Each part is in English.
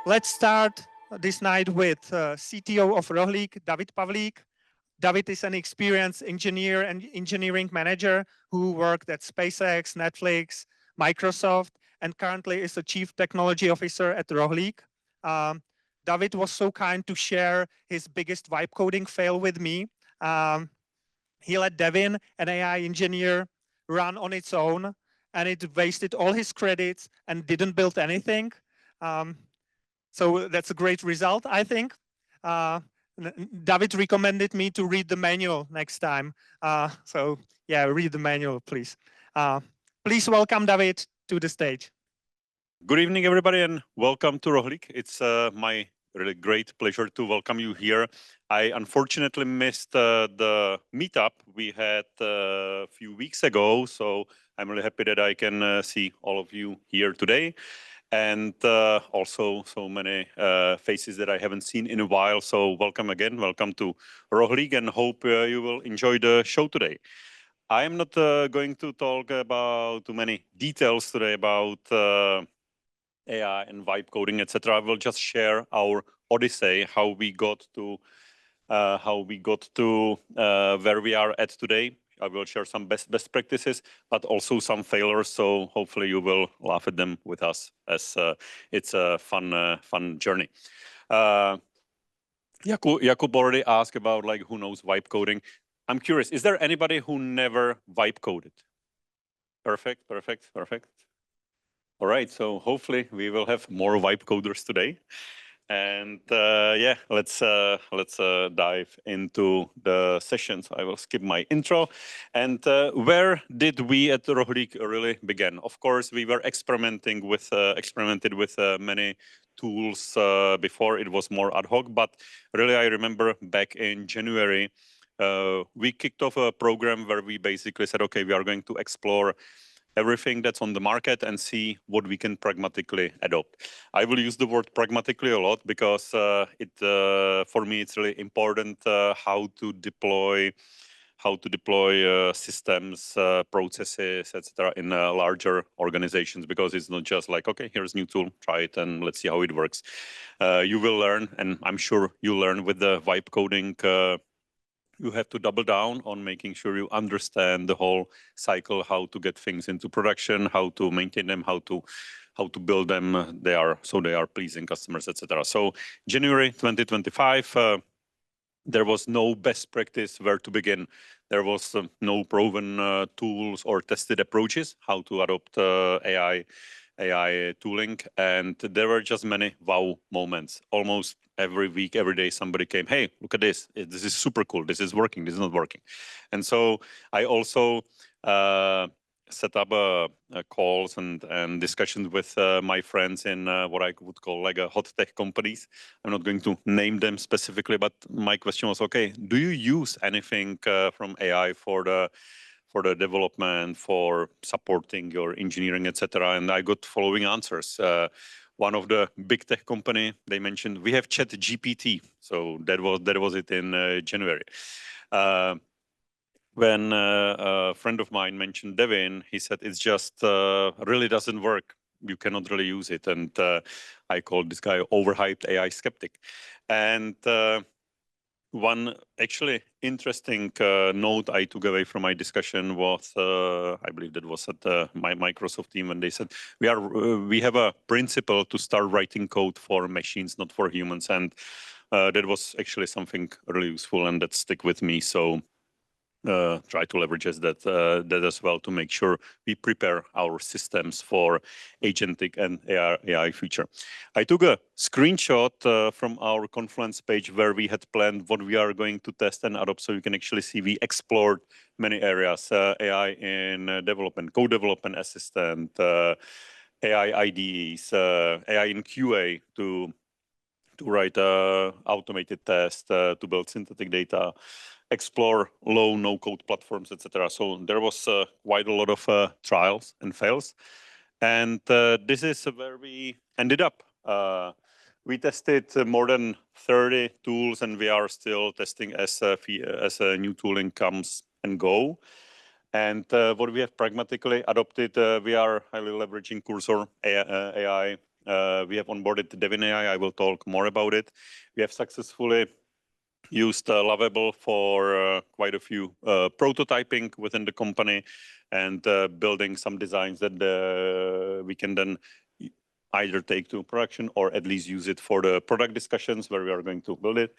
Let's start this night with CTO of Pavlík, David Pavlík. David is an experienced engineer and engineering manager who worked at SpaceX, Netflix, Microsoft, and currently is the Chief Technology Officer at Pavlík. David was so kind to share his biggest vibe coding fail with me. He let Devin, an AI engineer, run on its own, and it wasted all his credits and didn't build anything. So that's a great result, I think. David recommended me to read the manual next time. So yeah, read the manual, please. Please welcome David to the stage. Good evening, everybody, and welcome to Rohlík. It's my really great pleasure to welcome you here. I unfortunately missed the meetup we had a few weeks ago, so I'm really happy that I can see all of you here today. And also so many faces that I haven't seen in a while. So welcome again, welcome to Rohlík, and hope you will enjoy the show today. I'm not going to talk about too many details today about AI and vibe coding, etc. I will just share our odyssey, how we got to where we are at today. I will share some best practices, but also some failures. So hopefully you will laugh at them with us, as it's a fun journey. Jakub already asked about like who knows vibe coding. I'm curious, is there anybody who never vibe coded? Perfect. All right, so hopefully we will have more vibe coders today. And yeah, let's dive into the session. So I will skip my intro. And where did we at Rohlík really begin? Of course, we were experimented with many tools before. It was more ad hoc, but really I remember back in January, we kicked off a program where we basically said, okay, we are going to explore everything that's on the market and see what we can pragmatically adopt. I will use the word pragmatically a lot because for me it's really important how to deploy systems, processes, etc. in larger organizations, because it's not just like, okay, here's a new tool, try it and let's see how it works. You will learn, and I'm sure you learn with the vibe coding. You have to double down on making sure you understand the whole cycle, how to get things into production, how to maintain them, how to build them. They are pleasing customers, etc. So January 2025, there was no best practice where to begin. There was no proven tools or tested approaches how to adopt AI tooling, and there were just many wow moments. Almost every week, every day, somebody came, hey, look at this. This is super cool. This is working. This is not working. And so I also set up calls and discussions with my friends in what I would call like a hot tech companies. I'm not going to name them specifically, but my question was, okay, do you use anything from AI for the development, for supporting your engineering, etc.? And I got following answers. One of the big tech company, they mentioned we have ChatGPT. So that was it in January. When a friend of mine mentioned Devin, he said it's just really doesn't work. You cannot really use it. And I called this guy overhyped AI skeptic. And one actually interesting note I took away from my discussion was, I believe that was at my Microsoft team, when they said we have a principle to start writing code for machines, not for humans, and that was actually something really useful, and that stick with me. So try to leverage that as well to make sure we prepare our systems for agentic and AI future. I took a screenshot from our Confluence page where we had planned what we are going to test and adopt, so you can actually see we explored many areas, AI in development, code development assistant, AI IDEs, AI in QA to write automated tests, to build synthetic data, explore low no-code platforms, etc. So there was quite a lot of trials and fails, and this is where we ended up. We tested more than 30 tools, and we are still testing as a new tooling comes and go. And what we have pragmatically adopted, we are highly leveraging Cursor AI We have onboarded Devin AI. I will talk more about it. We have successfully used Lovable for quite a few prototyping within the company and building some designs that we can then either take to production or at least use it for the product discussions where we are going to build it.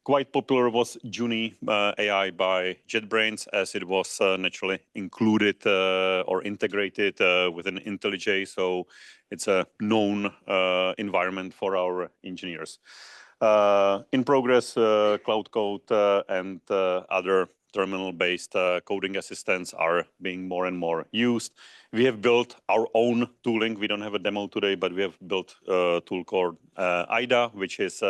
Quite popular was Juni AI by JetBrains, as it was naturally included or integrated within IntelliJ. So it's a known environment for our engineers. In progress, Cloud Code and other terminal-based coding assistants are being more and more used. We have built our own tooling. We don't have a demo today, but we have built a tool called IDA, which is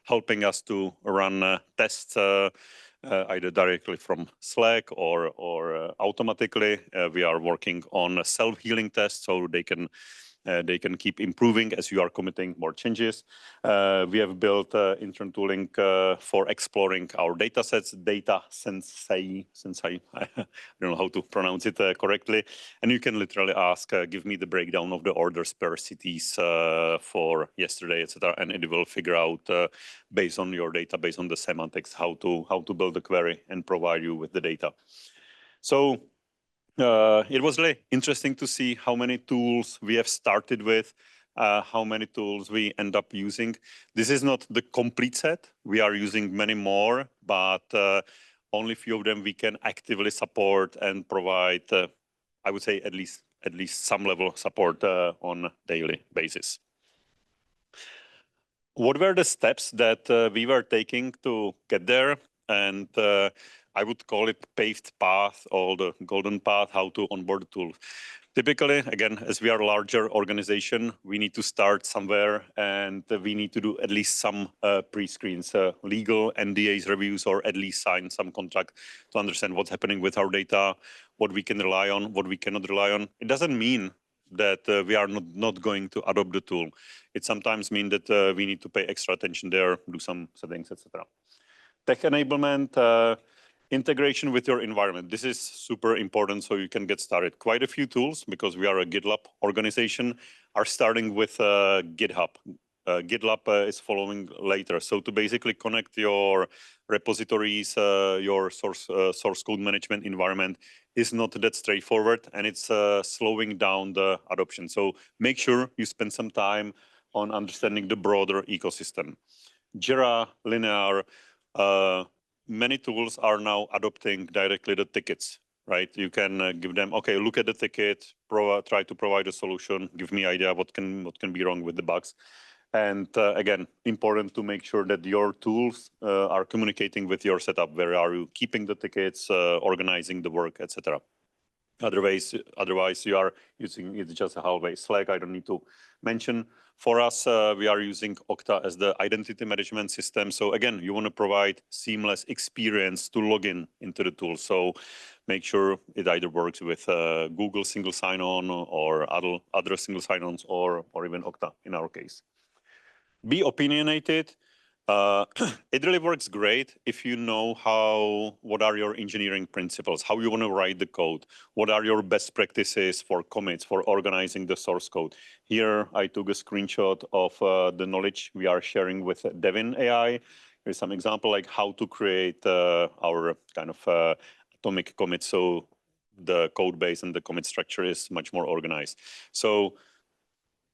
helping us to run tests either directly from Slack or automatically. We are working on self-healing tests so they can keep improving as you are committing more changes. We have built intern tooling for exploring our data sets, Data Sensei, I don't know how to pronounce it correctly. And you can literally ask, give me the breakdown of the orders per cities for yesterday, etc. And it will figure out based on your data, based on the semantics, how to build a query and provide you with the data. So it was really interesting to see how many tools we have started with, how many tools we end up using. This is not the complete set. We are using many more, but only a few of them we can actively support and provide, I would say, at least some level of support on a daily basis. What were the steps that we were taking to get there? And I would call it paved path or the golden path, how to onboard the tool. Typically, again, as we are a larger organization, we need to start somewhere and we need to do at least some pre-screens, legal NDAs reviews, or at least sign some contract to understand what's happening with our data, what we can rely on, what we cannot rely on. It doesn't mean that we are not going to adopt the tool. It sometimes means that we need to pay extra attention there, do some settings, etc. Tech enablement, integration with your environment. This is super important so you can get started. Quite a few tools, because we are a GitLab organization, are starting with GitHub. GitLab is following later. So to basically connect your repositories, your source code management environment is not that straightforward, and it's slowing down the adoption. So make sure you spend some time on understanding the broader ecosystem. Jira, Linear, many tools are now adopting directly the tickets, right? You can give them, okay, look at the ticket, try to provide a solution, give me idea what can be wrong with the bugs. And again, important to make sure that your tools are communicating with your setup. Where are you keeping the tickets, organizing the work, etc. Otherwise, you are using it just a hallway. Slack, I don't need to mention. For us, we are using Okta as the identity management system. So again, you want to provide seamless experience to log in into the tool. So make sure it either works with Google single sign-on or other single sign-ons or even Okta in our case. Be opinionated. It really works great if you know what are your engineering principles, how you want to write the code, what are your best practices for commits, for organizing the source code. Here, I took a screenshot of the knowledge we are sharing with Devin AI. Here's some example like how to create our kind of atomic commit. So the code base and the commit structure is much more organized. So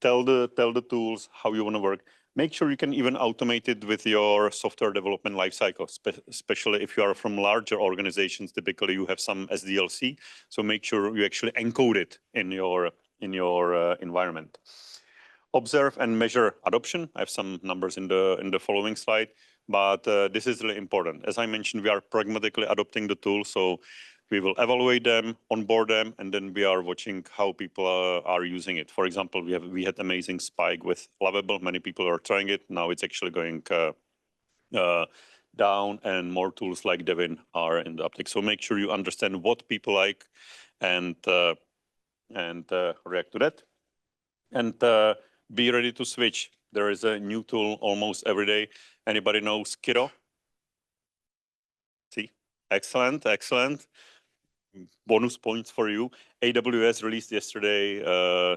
tell the tools how you want to work. Make sure you can even automate it with your software development lifecycle, especially if you are from larger organizations. Typically, you have some SDLC, so make sure you actually encode it in your environment. Observe and measure adoption. I have some numbers in the following slide, but this is really important. As I mentioned, we are pragmatically adopting the tool, so we will evaluate them, onboard them, and then we are watching how people are using it. For example, we had amazing spike with Lovable. Many people are trying it. Now it's actually going down, and more tools like Devin are in the uptick. So make sure you understand what people like and react to that. And be ready to switch. There is a new tool almost every day. Anybody knows Kiddo? See, excellent. bonus points for you. AWS released yesterday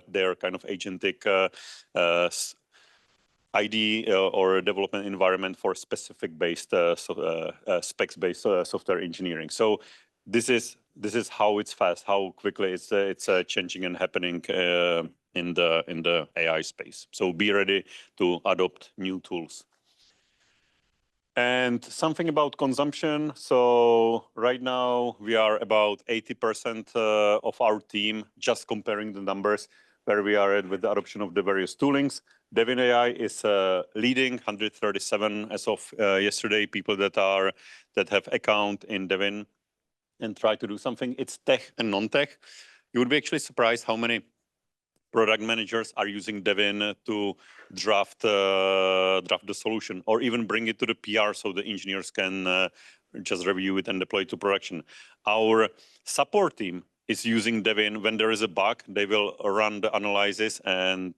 their kind of agentic ID or development environment for specific based specs based software engineering. So this is how it's fast, how quickly it's changing and happening in the AI space. So be ready to adopt new tools. And something about consumption. So right now we are about 80% of our team, just comparing the numbers where we are at with the adoption of the various toolings. Devin AI is leading 137 as of yesterday, people that have account in Devin and try to do something. It's tech and non-tech. You would be actually surprised how many product managers are using Devin to draft the solution or even bring it to the PR so the engineers can just review it and deploy to production. Our support team is using Devin. When there is a bug, they will run the analysis and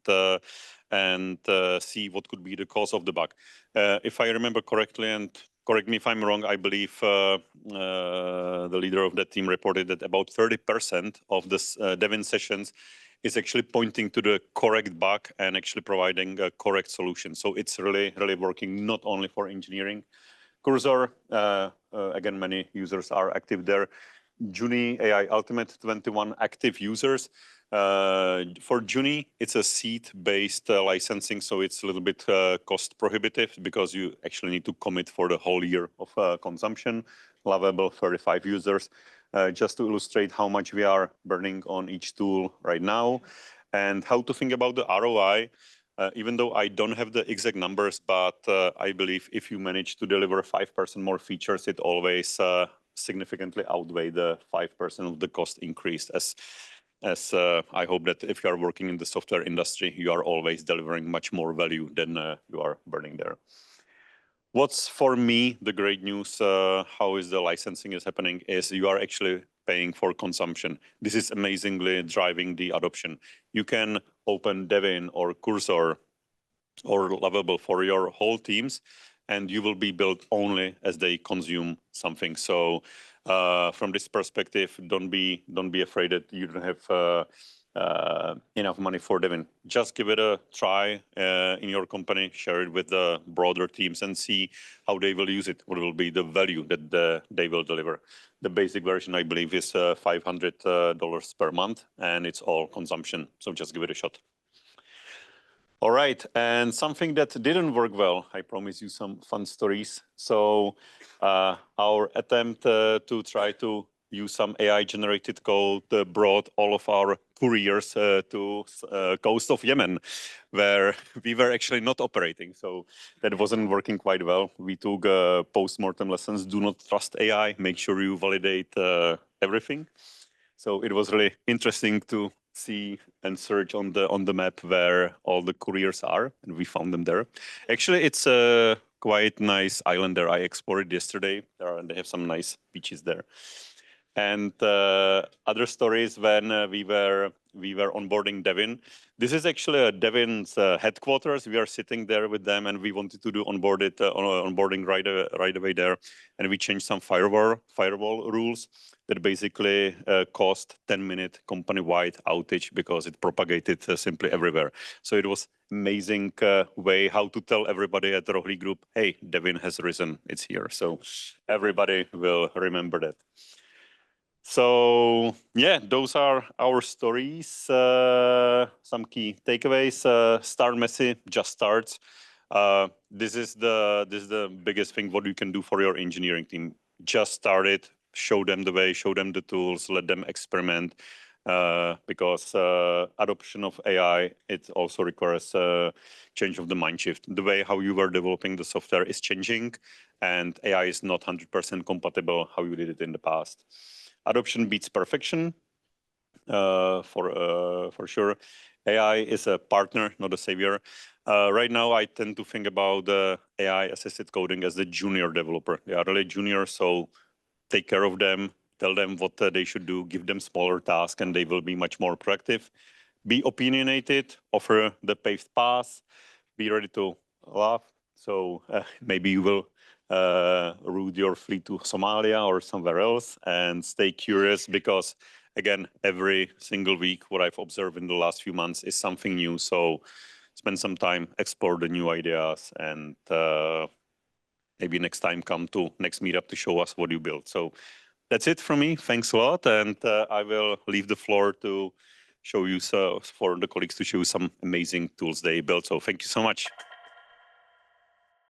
see what could be the cause of the bug. If I remember correctly, and correct me if I'm wrong, I believe the leader of that team reported that about 30% of the Devin sessions is actually pointing to the correct bug and actually providing a correct solution. So it's really, really working not only for engineering. Cursor, again, many users are active there. Juni AI Ultimate, 21 active users. For Juni, it's a seat-based licensing, so it's a little bit cost prohibitive because you actually need to commit for the whole year of consumption. Lovable, 35 users. Just to illustrate how much we are burning on each tool right now and how to think about the ROI. Even though I don't have the exact numbers, but I believe if you manage to deliver 5% more features, it always significantly outweigh the 5% of the cost increase. As I hope that if you are working in the software industry, you are always delivering much more value than you are burning there. What's for me the great news, how is the licensing is happening, is you are actually paying for consumption. This is amazingly driving the adoption. You can open Devin or Cursor or Lovable for your whole teams, and you will be billed only as they consume something. So from this perspective, don't be afraid that you don't have enough money for Devin. Just give it a try in your company, share it with the broader teams and see how they will use it, what will be the value that they will deliver. The basic version, I believe, is $500 per month, and it's all consumption. So just give it a shot. All right, and something that didn't work well, I promise you some fun stories. So our attempt to try to use some AI-generated code brought all of our couriers to coast of Yemen, where we were actually not operating. So that wasn't working quite well. We took post-mortem lessons. Do not trust AI. Make sure you validate everything. So it was really interesting to see and search on the map where all the couriers are, and we found them there. Actually, it's a quite nice island there. I explored it yesterday. They have some nice beaches there. And other stories when we were onboarding Devin. This is actually Devin's headquarters. We are sitting there with them, and we wanted to do onboarding right away there. And we changed some firewall rules that basically caused 10-minute company-wide outage because it propagated simply everywhere. So it was amazing way how to tell everybody at the Rohlík Group, hey, Devin has risen, it's here. So everybody will remember that. So yeah, those are our stories. Some key takeaways. Start messy, just starts. This is the biggest thing what you can do for your engineering team. Just start it, show them the way, show them the tools, let them experiment. Because adoption of AI, it also requires a change of the mind shift. The way how you were developing the software is changing, and AI is not 100% compatible how you did it in the past. Adoption beats perfection, for sure. AI is a partner, not a savior. Right now, I tend to think about AI-assisted coding as the junior developer. They are really junior, so take care of them, tell them what they should do, give them smaller tasks, and they will be much more productive. Be opinionated, offer the paved path, be ready to laugh. So maybe you will route your fleet to Somalia or somewhere else, and stay curious, because again, every single week, what I've observed in the last few months is something new. So spend some time, explore the new ideas, and maybe next time come to next meetup to show us what you built. So that's it from me. Thanks a lot. And I will leave the floor to show you, for the colleagues to show you some amazing tools they built. So thank you so much.